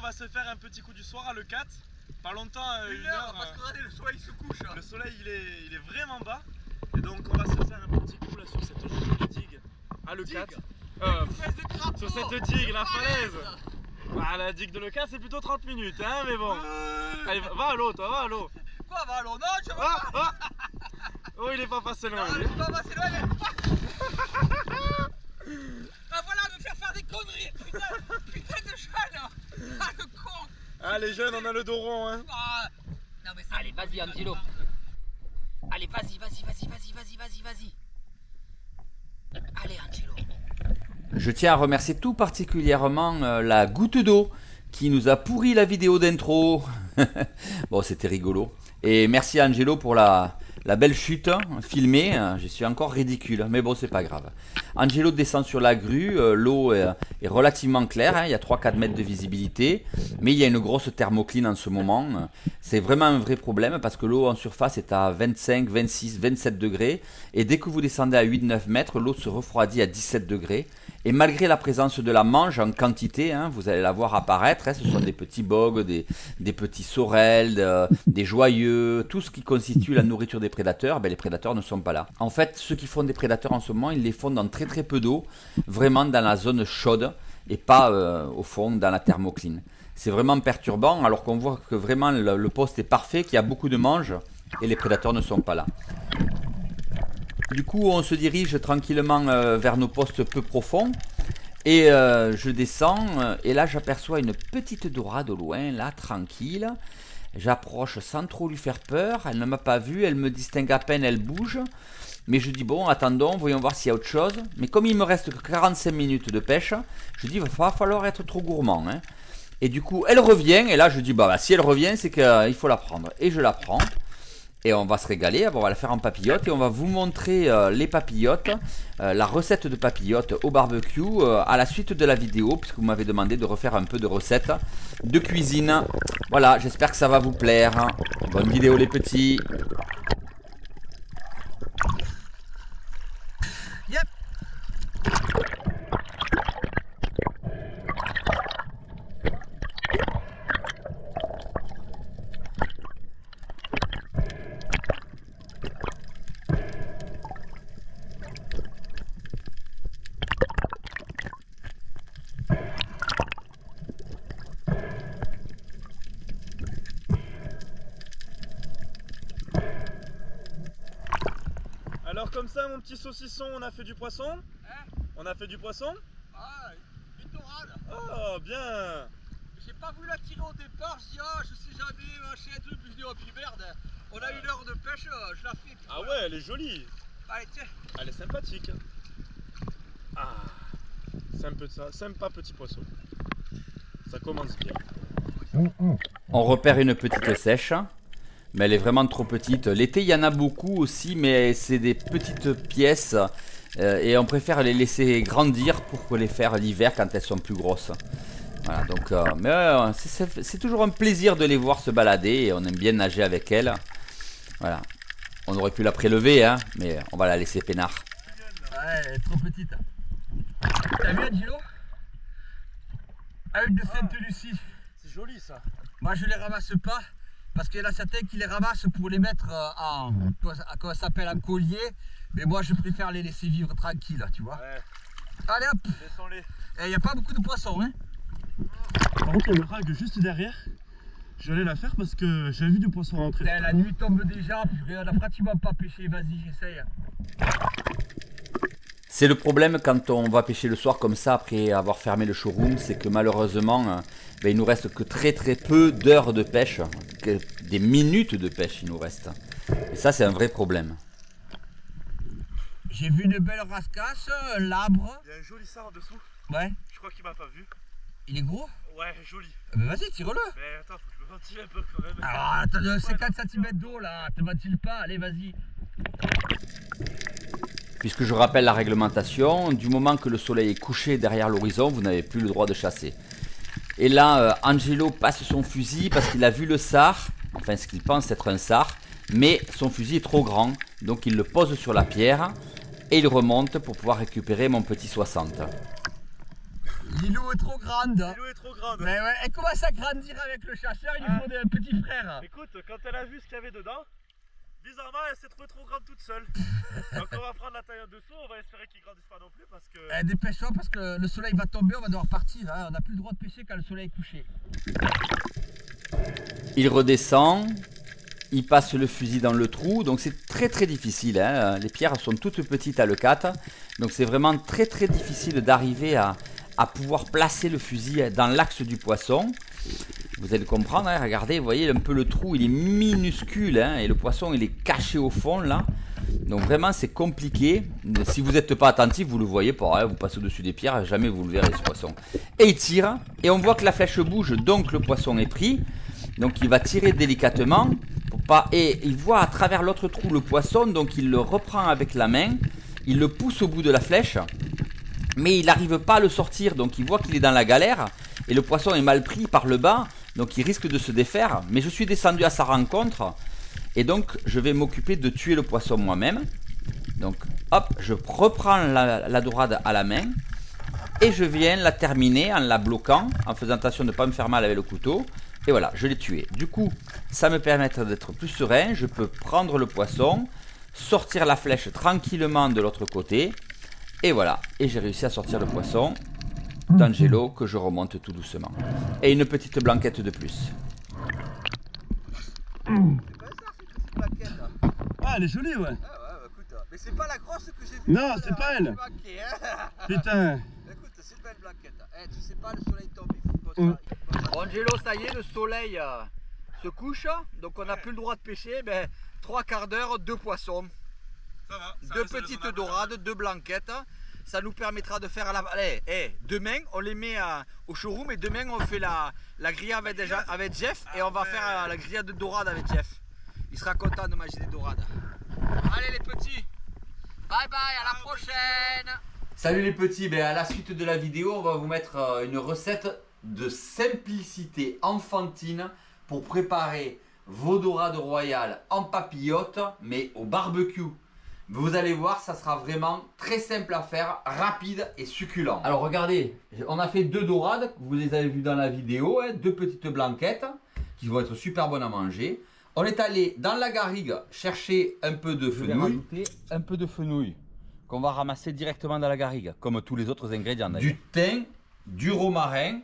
va se faire un petit coup du soir à l'E4. Pas longtemps, une heure. Parce que regardez, le soleil se couche. Le soleil il est vraiment bas. Et donc on va se faire un petit coup là sur cette jolie digue à l'E4. Sur cette digue, la falaise. Ah, la digue de l'E4 c'est plutôt 30 minutes, hein, mais bon. Allez, va à l'eau, toi, va à l'eau. Quoi, va à l'eau? Non, je vais pas. Oh, il est pas passé loin. Non, il est pas passé loin. Ah voilà, me faire des conneries. Putain de cheval. Ah, le con. Ah, les jeunes, on a le dos rond, hein. Ah. Non, mais ça, Allez, vas-y, Angelo. Allez, vas-y. Allez, Angelo. Je tiens à remercier tout particulièrement la goutte d'eau qui nous a pourri la vidéo d'intro. Bon, c'était rigolo. Et merci à Angelo pour la belle chute filmée. Je suis encore ridicule, mais bon, c'est pas grave. Angelo descend sur la grue. L'eau est relativement claire, hein, il y a 3-4 mètres de visibilité. Mais il y a une grosse thermocline en ce moment. C'est vraiment un vrai problème parce que l'eau en surface est à 25, 26, 27 degrés. Et dès que vous descendez à 8-9 mètres, l'eau se refroidit à 17 degrés. Et malgré la présence de la mange en quantité, hein, vous allez la voir apparaître, hein, ce sont des petits bogues, des petits sorels, des joyeux, tout ce qui constitue la nourriture des prédateurs, ben les prédateurs ne sont pas là. En fait, ceux qui font des prédateurs en ce moment, ils les font dans très peu d'eau, vraiment dans la zone chaude et pas au fond dans la thermocline. C'est vraiment perturbant alors qu'on voit que vraiment le poste est parfait, qu'il y a beaucoup de mange et les prédateurs ne sont pas là. Du coup, on se dirige tranquillement vers nos postes peu profonds. Et je descends. Et là, j'aperçois une petite dorade au loin, là, tranquille. J'approche sans trop lui faire peur. Elle ne m'a pas vu. Elle me distingue à peine. Elle bouge. Mais je dis, bon, attendons, voyons voir s'il y a autre chose. Mais comme il me reste que 45 minutes de pêche, je dis, il va falloir être trop gourmand, hein. Et du coup, elle revient. Et là, je dis, bah si elle revient, c'est qu'il faut la prendre. Et je la prends. Et on va se régaler, on va la faire en papillote et on va vous montrer les papillotes, la recette de papillotes au barbecue à la suite de la vidéo, puisque vous m'avez demandé de refaire un peu de recettes de cuisine. Voilà, j'espère que ça va vous plaire. Bonne vidéo les petits. Yep. Alors comme ça mon petit saucisson, on a fait du poisson. On a fait du poisson. Ah, une dorade. Oh bien. J'ai pas voulu la tirer au départ, je dis ah je sais jamais, machin et tout, puis je dis oh puis merde, on a une heure de pêche, je la fais. Ah ouais, elle est jolie. Allez tiens. Elle est sympathique. Ah, sympa petit poisson. Ça commence bien. On repère une petite sèche. Mais elle est vraiment trop petite. L'été, il y en a beaucoup aussi, mais c'est des petites pièces. Et on préfère les laisser grandir pour les faire l'hiver quand elles sont plus grosses. Voilà, donc, c'est toujours un plaisir de les voir se balader. Et on aime bien nager avec elles. Voilà. On aurait pu la prélever, hein, mais on va la laisser peinard. Ouais, elle est trop petite. T'as vu Angelo? Avec de Sainte-Lucie. C'est joli ça. Moi je les ramasse pas. Parce qu'il y en a certains qui les ramassent pour les mettre en, comment ça s'appelle, en collier. Mais moi je préfère les laisser vivre tranquilles, tu vois. Ouais. Allez hop. Laissons-les. Et il n'y a pas beaucoup de poissons, hein. Par contre, il y a une rague juste derrière. Je vais aller la faire parce que j'ai vu du poisson rentrer. La nuit tombe déjà, puis on a pratiquement pas pêché. Vas-y, j'essaye. C'est le problème quand on va pêcher le soir comme ça après avoir fermé le showroom, c'est que malheureusement, il nous reste que très peu d'heures de pêche, que des minutes de pêche il nous reste. Et ça c'est un vrai problème. J'ai vu une belle rascasse, un labre. Il y a un joli sard en dessous. Ouais. Je crois qu'il m'a pas vu. Il est gros? Ouais, joli. Mais vas-y, tire-le. Mais attends, faut que je me ventile un peu quand même. Alors, t'as 50 cm d'eau là, te ventile pas, allez vas-y. Puisque je rappelle la réglementation, du moment que le soleil est couché derrière l'horizon, vous n'avez plus le droit de chasser. Et là, Angelo passe son fusil parce qu'il a vu le sard, enfin ce qu'il pense être un sard, mais son fusil est trop grand, donc il le pose sur la pierre et il remonte pour pouvoir récupérer mon petit 60. L'îlot est trop grande. L'îlot est trop grande. Mais ouais, elle commence à grandir avec le chasseur, il lui faut des petits frères. Écoute, quand elle a vu ce qu'il y avait dedans, bizarrement elle s'est trouvée trop grande toute seule. Donc on va prendre la taille en dessous, on va espérer qu'il grandisse pas non plus parce que... Dépêche-toi parce que le soleil va tomber, on va devoir partir. Hein. On n'a plus le droit de pêcher quand le soleil est couché. Il redescend, il passe le fusil dans le trou, donc c'est très difficile. Hein. Les pierres sont toutes petites à l'E4, donc c'est vraiment très difficile d'arriver à pouvoir placer le fusil dans l'axe du poisson. Vous allez comprendre, hein, regardez, vous voyez un peu le trou, il est minuscule hein, et le poisson il est caché au fond là. Donc vraiment c'est compliqué. Si vous n'êtes pas attentif, vous le voyez pas, hein, vous passez au-dessus des pierres, jamais vous le verrez ce poisson. Et il tire, et on voit que la flèche bouge, donc le poisson est pris. Donc il va tirer délicatement pour pas... Et il voit à travers l'autre trou le poisson, donc il le reprend avec la main, il le pousse au bout de la flèche, mais il n'arrive pas à le sortir, donc il voit qu'il est dans la galère, et le poisson est mal pris par le bas, donc il risque de se défaire. Mais je suis descendu à sa rencontre, et donc je vais m'occuper de tuer le poisson moi-même. Donc hop, je reprends la dorade à la main, et je viens la terminer en la bloquant, en faisant attention de ne pas me faire mal avec le couteau. Et voilà, je l'ai tué. Du coup, ça me permet d'être plus serein. Je peux prendre le poisson, sortir la flèche tranquillement de l'autre côté. Et voilà, et j'ai réussi à sortir le poisson d'Angelo que je remonte tout doucement. Et une petite blanquette de plus. Ah, elle est jolie, ouais. Ah ouais, écoute, mais c'est pas la grosse que j'ai vue. Non, c'est pas elle. Manqué, hein. Putain. Écoute, c'est une belle blaquette. Tu sais pas, le soleil tombe, il faut pas ça. Bon, Angelo, ça y est, le soleil se couche. Donc on n'a plus le droit de pêcher. Ben, 3/4 d'heure, 2 poissons. Ça va, ça 2 reste petites raisonnable. dorades, 2 blanquettes. Ça nous permettra de faire Allez, demain on les met au showroom et demain on fait la grillade avec Jeff et on va faire la grillade de dorade avec Jeff. Il sera content de manger des dorades. Allez les petits, bye bye, à la prochaine. Salut les petits, à la suite de la vidéo, on va vous mettre une recette de simplicité enfantine pour préparer vos dorades royales en papillote, mais au barbecue. Vous allez voir, ça sera vraiment très simple à faire, rapide et succulent. Alors regardez, on a fait 2 dorades, vous les avez vues dans la vidéo, hein, 2 petites blanquettes qui vont être super bonnes à manger. On est allé dans la garrigue chercher un peu de fenouil. Je vais rajouter un peu de fenouil qu'on va ramasser directement dans la garrigue, comme tous les autres ingrédients d'ailleurs. Du thym, du romarin,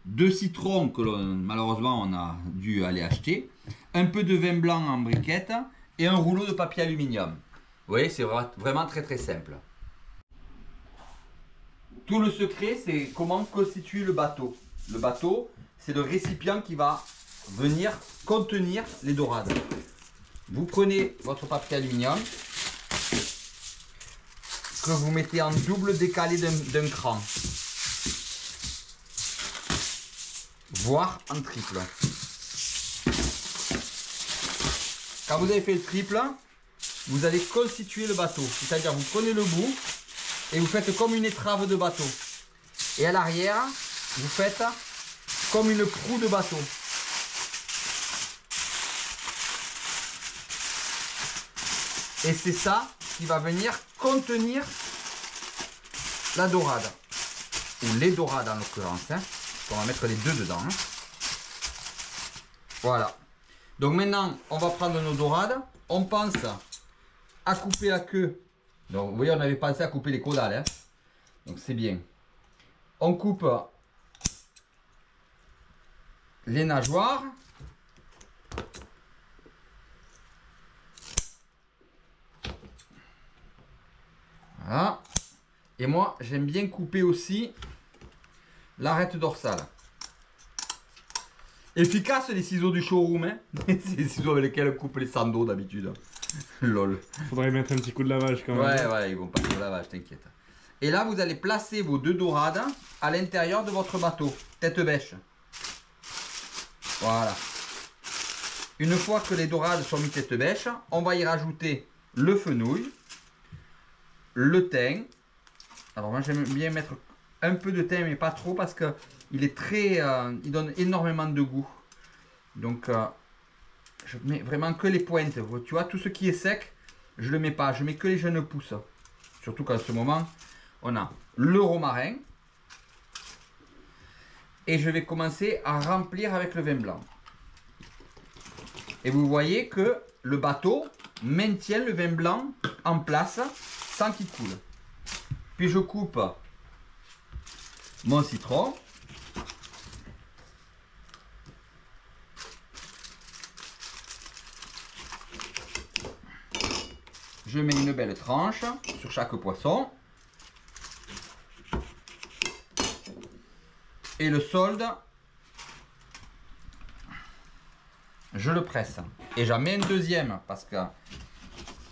2 citrons que malheureusement on a dû aller acheter, un peu de vin blanc en briquette et un rouleau de papier aluminium. Vous voyez, c'est vraiment très simple. Tout le secret, c'est comment constituer le bateau. Le bateau, c'est le récipient qui va venir contenir les dorades. Vous prenez votre papier aluminium que vous mettez en double décalé d'un cran, voire en triple. Quand vous avez fait le triple, vous allez constituer le bateau, c'est-à-dire vous prenez le bout et vous faites comme une étrave de bateau. Et à l'arrière, vous faites comme une proue de bateau. Et c'est ça qui va venir contenir la dorade, ou les dorades en l'occurrence, hein. On va mettre les 2 dedans. Hein. Voilà. Donc maintenant, on va prendre nos dorades, on pense à couper la queue. Donc vous voyez, on avait pensé à couper les caudales, hein. Donc c'est bien. On coupe les nageoires. Voilà. Et moi, j'aime bien couper aussi l'arête dorsale. Efficace les ciseaux du showroom, hein. C'est les ciseaux avec lesquels on coupe les sandos d'habitude. Lol. Faudrait mettre un petit coup de lavage quand même. Ouais, ils vont passer au lavage, t'inquiète. Et là, vous allez placer vos 2 dorades à l'intérieur de votre bateau, tête bêche. Voilà. Une fois que les dorades sont mis tête bêche, on va y rajouter le fenouil, le thym. Alors moi j'aime bien mettre un peu de thym mais pas trop parce que il est très, il donne énormément de goût. Donc je mets vraiment que les pointes. Tu vois, tout ce qui est sec, je le mets pas. Je mets que les jeunes pousses. Surtout qu'en ce moment, on a le romarin. Et je vais commencer à remplir avec le vin blanc. Et vous voyez que le bateau maintient le vin blanc en place sans qu'il coule. Puis je coupe mon citron. Je mets une belle tranche sur chaque poisson. Et le solde, je le presse. Et j'en mets un deuxième parce que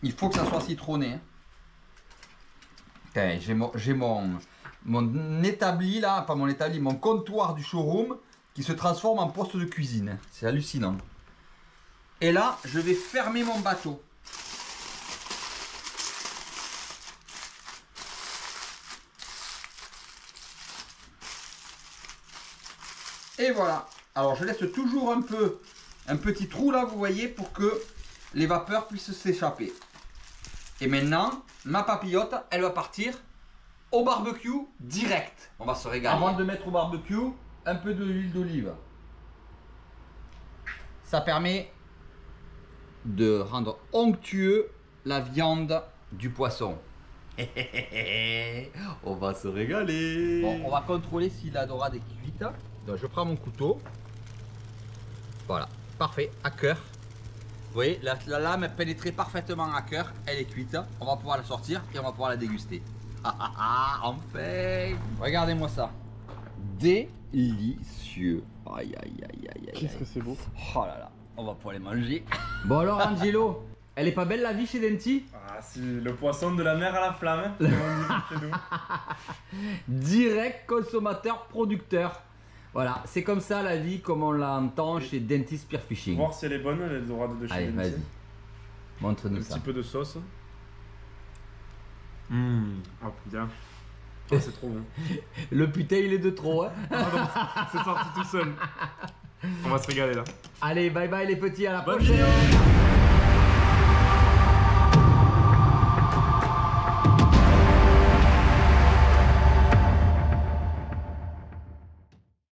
il faut que ça soit citronné. Okay, j'ai mon établi là, pas mon établi, mon comptoir du showroom qui se transforme en poste de cuisine. C'est hallucinant. Et là, je vais fermer mon bateau. Et voilà. Alors je laisse toujours un petit trou là, vous voyez, pour que les vapeurs puissent s'échapper. Et maintenant, ma papillote, elle va partir au barbecue direct. On va se régaler. Avant de mettre au barbecue, un peu d'huile d'olive. Ça permet de rendre onctueux la viande du poisson. On va se régaler. Bon, on va contrôler si la dorade est cuite. Donc je prends mon couteau. Voilà, parfait, à cœur. Vous voyez, la lame est pénétrée parfaitement à cœur. Elle est cuite. On va pouvoir la sortir et on va pouvoir la déguster. Enfin. Regardez-moi ça. Délicieux. Aïe, aïe, aïe, aïe, aïe. Qu'est-ce que c'est beau. Oh là là, on va pouvoir les manger. Bon alors Angelo, elle est pas belle la vie chez Denti? Ah si, le poisson de la mer à la flamme, comme on dit chez nous. Direct consommateur producteur. Voilà, c'est comme ça la vie comme on l'entend chez Denti Spearfishing. Voir si elle est bonne, les dorades de chez Allez, Denti. vas-y. Montre-nous ça. Un petit peu de sauce. Oh putain. Ah, c'est trop bon. Le putain il est de trop hein. C'est sorti tout seul. On va se régaler là. Allez, bye bye les petits, à la Bonne prochaine. vidéo.